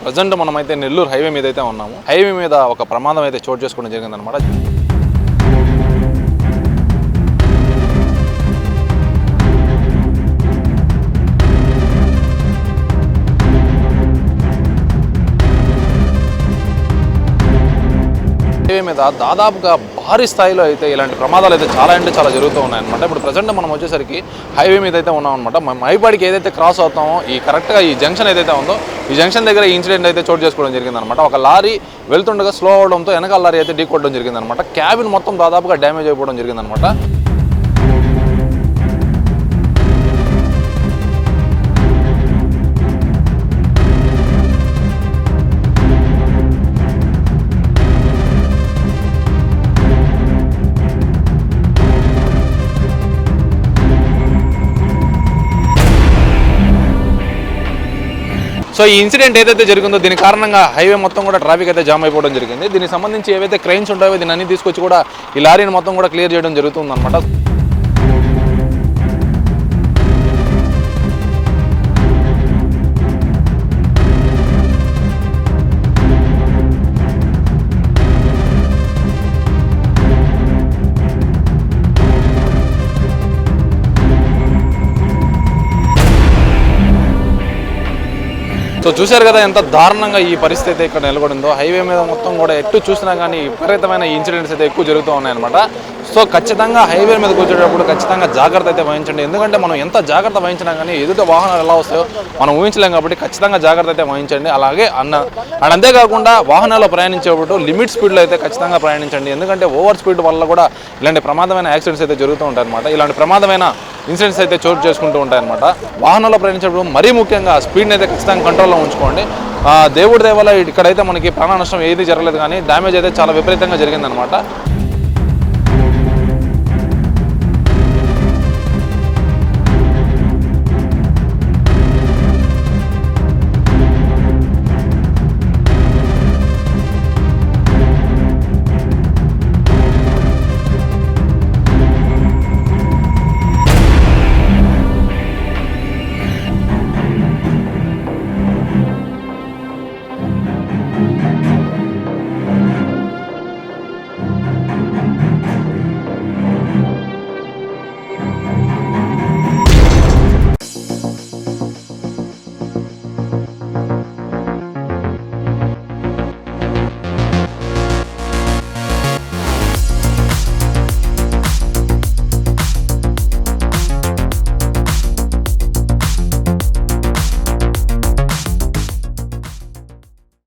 Present మనమైతే Nellore highway మీద అయితే ఉన్నాము. హైవే మీద ఒక ప్రమాదం అయితే చోటు చేసుకోవడం జరిగిందనమాట. హైవే మీద దాదాపుగా భారీ స్థాయిలో అయితే ఇలాంటి ప్రమాదాలు అయితే చాలా అంటే చాలా జరుగుతూ ఉన్నాయన్నమాట. ఇప్పుడు ప్రజెంట్ మనం వచ్చేసరికి హైవే మీద అయితే ఉన్నాం అనమాట. మైపాడికి ఏదైతే క్రాస్ అవుతామో ఈ కరెక్ట్గా ఈ జంక్షన్ ఏదైతే ఉందో ఈ జంక్షన్ దగ్గర ఈ ఇన్సిడెంట్ అయితే చోటు చేసుకోవడం జరిగిందనమాట. ఒక లారీ వెళ్తుండగా స్లో అవడంతో వెనకాల లారీ అయితే ఢీకొట్టడం జరిగిందనమాట. క్యాబిన్ మొత్తం దాదాపుగా డ్యామేజ్ అయిపోవడం జరిగిందనమాట. సో ఈ ఇన్సిడెంట్ ఏదైతే జరిగిందో దీని కారణంగా హైవే మొత్తం కూడా ట్రాఫిక్ అయితే జామ్ అయిపోవడం జరిగింది. దీనికి సంబంధించి ఏవైతే క్రెయిన్స్ ఉంటాయో దీన్ని అన్ని తీసుకొచ్చి కూడా ఈ లారీని మొత్తం కూడా క్లియర్ చేయడం జరుగుతుంది అనమాట. సో చూశారు కదా ఎంత దారుణంగా ఈ పరిస్థితి అయితే ఇక్కడ నెలకొందో. హైవే మీద మొత్తం కూడా ఎటు చూసినా కానీ విపరీతమైన ఇన్సిడెంట్స్ అయితే ఎక్కువ జరుగుతూ ఉన్నాయన్నమాట. సో ఖచ్చితంగా హైవే మీదకి వచ్చేటప్పుడు ఖచ్చితంగా జాగ్రత్త అయితే వహించండి. ఎందుకంటే మనం ఎంత జాగ్రత్త వహించినా కానీ ఎదుట వాహనాలు ఎలా వస్తాయో మనం ఊహించలేం కాబట్టి ఖచ్చితంగా జాగ్రత్త అయితే వహించండి. అలాగే అంతేకాకుండా వాహనాల్లో ప్రయాణించేటప్పుడు లిమిట్ స్పీడ్లో అయితే ఖచ్చితంగా ప్రయాణించండి. ఎందుకంటే ఓవర్ స్పీడ్ వల్ల కూడా ఇలాంటి ప్రమాదమైన యాక్సిడెంట్స్ అయితే జరుగుతూ ఉంటాయన్నమాట. ఇలాంటి ప్రమాదమైన ఇన్సిడెంట్స్ అయితే చోటు చేసుకుంటూ ఉంటాయన్నమాట. వాహనాల్లో ప్రయాణించేటప్పుడు మరీ ముఖ్యంగా స్పీడ్ని అయితే ఖచ్చితంగా కంట్రోల్లో ఉంచుకోండి. దేవుడి దయ వల్ల ఇక్కడైతే మనకి ప్రాణ నష్టం ఏది జరగలేదు, కానీ డ్యామేజ్ అయితే చాలా విపరీతంగా జరిగిందనమాట.